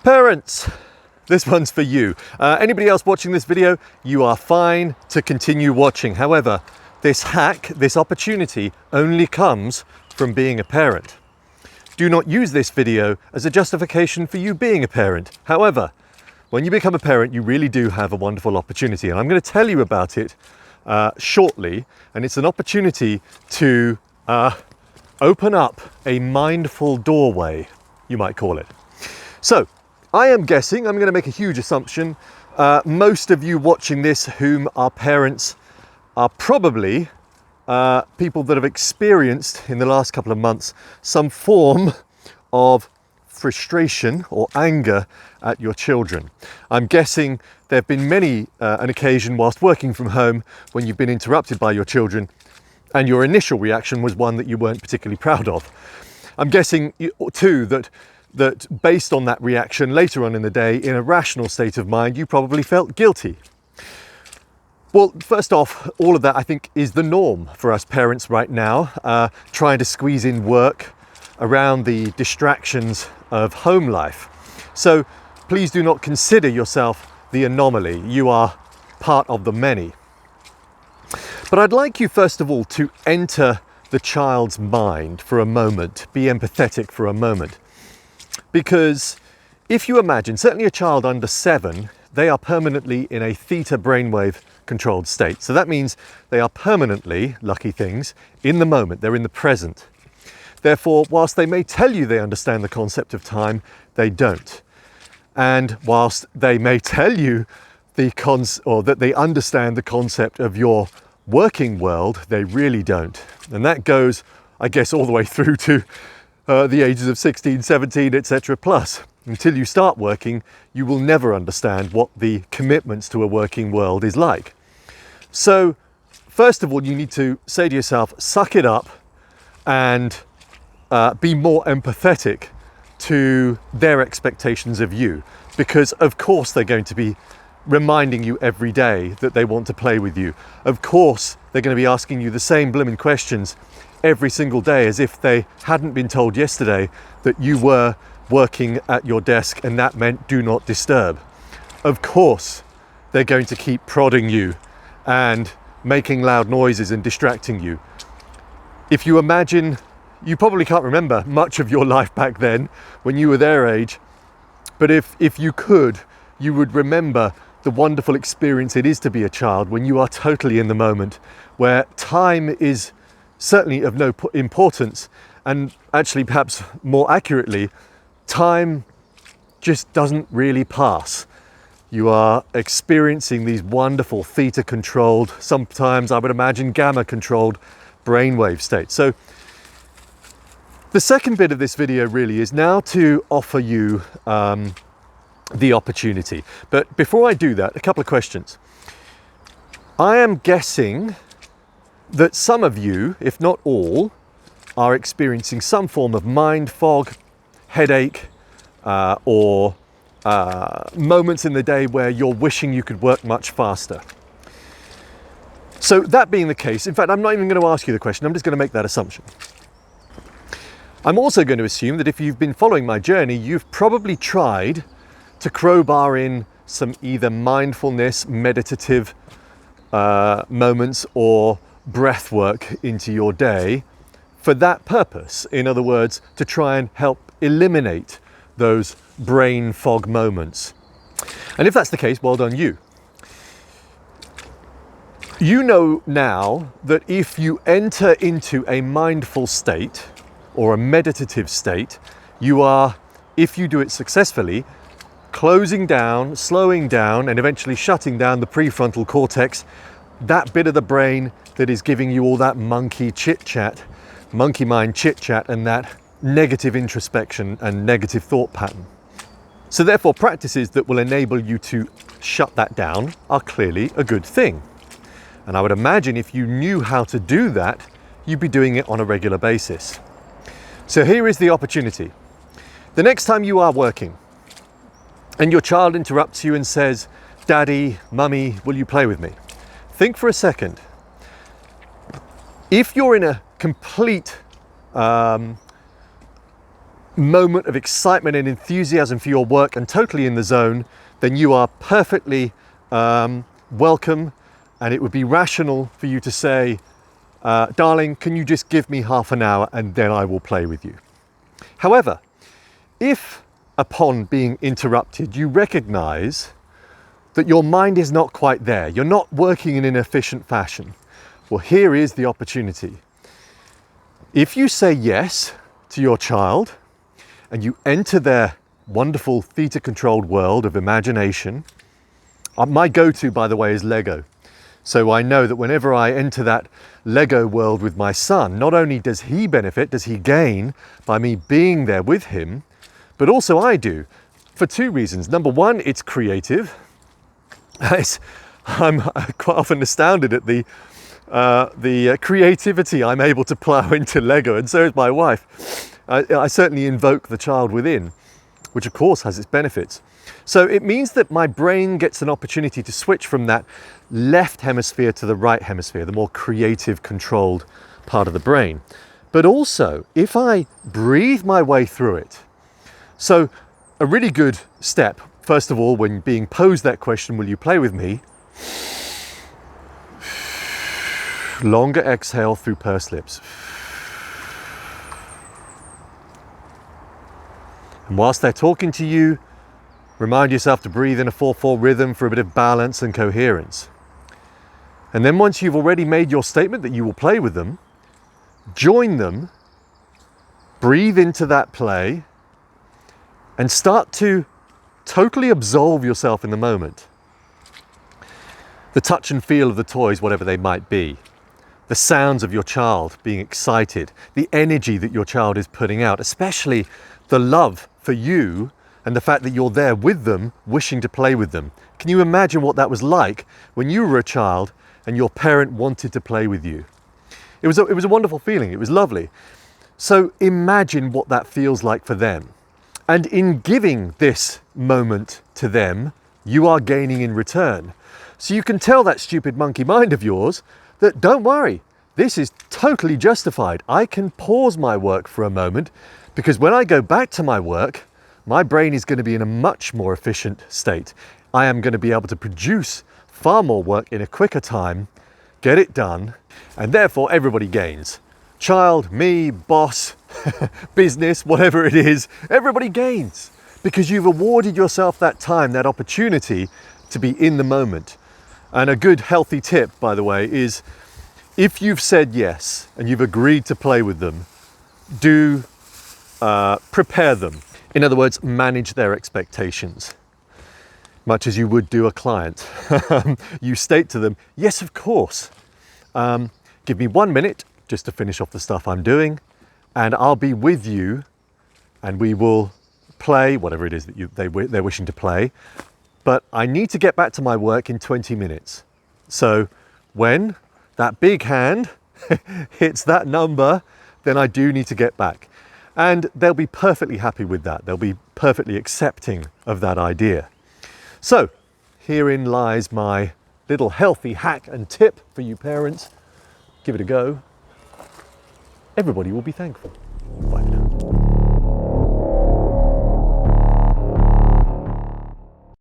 Parents, this one's for you. Anybody else watching this video, you are fine to continue watching. However, this hack, this opportunity only comes from being a parent. Do not use this video as a justification for you being a parent. However, when you become a parent, you really do have a wonderful opportunity, and I'm going to tell you about it shortly. And it's an opportunity to open up a mindful doorway, you might call it. So, I am guessing, I'm going to make a huge assumption, most of you watching this whom are parents are probably people that have experienced in the last couple of months some form of frustration or anger at your children. I'm guessing there have been many an occasion whilst working from home when you've been interrupted by your children and your initial reaction was one that you weren't particularly proud of. I'm guessing too that based on that reaction later on in the day, in a rational state of mind, you probably felt guilty. Well, first off, all of that I think is the norm for us parents right now, trying to squeeze in work around the distractions of home life. So please do not consider yourself the anomaly. You are part of the many. But I'd like you first of all to enter the child's mind for a moment, be empathetic for a moment. Because if you imagine, certainly a child under 7, they are permanently in a theta brainwave controlled state. So that means they are permanently, lucky things, in the moment, they're in the present. Therefore, whilst they may tell you they understand the concept of time, they don't. And whilst they may tell you that they understand the concept of your working world, they really don't. And that goes, I guess, all the way through to the ages of 16, 17, etc. plus. Until you start working, you will never understand what the commitments to a working world is like. So, first of all, you need to say to yourself, suck it up and be more empathetic to their expectations of you. Because, of course, they're going to be reminding you every day that they want to play with you. Of course, they're going to be asking you the same blooming questions every single day, as if they hadn't been told yesterday that you were working at your desk and that meant do not disturb. Of course, they're going to keep prodding you and making loud noises and distracting you. If you imagine, you probably can't remember much of your life back then when you were their age, but if you could, you would remember the wonderful experience it is to be a child when you are totally in the moment, where time is certainly of no importance, and actually perhaps more accurately, time just doesn't really pass. You are experiencing these wonderful theta controlled, sometimes I would imagine gamma controlled brainwave states. So the second bit of this video really is now to offer you the opportunity. But before I do that, a couple of questions. I am guessing that some of you, if not all, are experiencing some form of mind fog, headache, or moments in the day where you're wishing you could work much faster. So that being the case, in fact, I'm not even going to ask you the question, I'm just going to make that assumption. I'm also going to assume that if you've been following my journey, you've probably tried to crowbar in some either mindfulness, meditative moments or breath work into your day for that purpose. In other words, to try and help eliminate those brain fog moments. And if that's the case, well done you. You know now that if you enter into a mindful state or a meditative state, you are, if you do it successfully, closing down, slowing down, and eventually shutting down the prefrontal cortex, that bit of the brain that is giving you all that monkey mind chit-chat, and that negative introspection and negative thought pattern. So therefore, practices that will enable you to shut that down are clearly a good thing. And I would imagine if you knew how to do that, you'd be doing it on a regular basis. So here is the opportunity. The next time you are working and your child interrupts you and says, "Daddy, Mummy, will you play with me?" Think for a second. If you're in a complete moment of excitement and enthusiasm for your work and totally in the zone, then you are perfectly welcome, and it would be rational for you to say, darling, can you just give me half an hour and then I will play with you. However, if upon being interrupted you recognize that your mind is not quite there, you're not working in an efficient fashion, well, here is the opportunity. If you say yes to your child and you enter their wonderful theta-controlled world of imagination, my go-to, by the way, is Lego. So I know that whenever I enter that Lego world with my son, not only does he benefit, does he gain by me being there with him, but also I do, for two reasons. Number one, it's creative. I'm quite often astounded at the creativity I'm able to plow into Lego, and so is my wife. I certainly invoke the child within, which of course has its benefits. So it means that my brain gets an opportunity to switch from that left hemisphere to the right hemisphere, the more creative, controlled part of the brain. But also, if I breathe my way through it, so a really good step, first of all, when being posed that question, will you play with me? Longer exhale through pursed lips. And whilst they're talking to you, remind yourself to breathe in a 4/4 rhythm for a bit of balance and coherence. And then once you've already made your statement that you will play with them, join them, breathe into that play, and start to totally absolve yourself in the moment. The touch and feel of the toys, whatever they might be, the sounds of your child being excited, the energy that your child is putting out, especially the love for you and the fact that you're there with them, wishing to play with them. Can you imagine what that was like when you were a child and your parent wanted to play with you? It was a wonderful feeling. It was lovely. So imagine what that feels like for them. And in giving this moment to them, you are gaining in return. So you can tell that stupid monkey mind of yours that don't worry, this is totally justified. I can pause my work for a moment, because when I go back to my work, my brain is going to be in a much more efficient state. I am going to be able to produce far more work in a quicker time, get it done, and therefore everybody gains. Child, me, boss, business, whatever it is, everybody gains, because you've awarded yourself that time, that opportunity to be in the moment. And a good healthy tip, by the way, is if you've said yes and you've agreed to play with them, do prepare them. In other words, manage their expectations, much as you would do a client. You state to them, yes, of course. Give me 1 minute just to finish off the stuff I'm doing, and I'll be with you, and we will play whatever it is that they're wishing to play. But I need to get back to my work in 20 minutes. So when that big hand hits that number, then I do need to get back. And they'll be perfectly happy with that. They'll be perfectly accepting of that idea. So herein lies my little healthy hack and tip for you parents. Give it a go. Everybody will be thankful.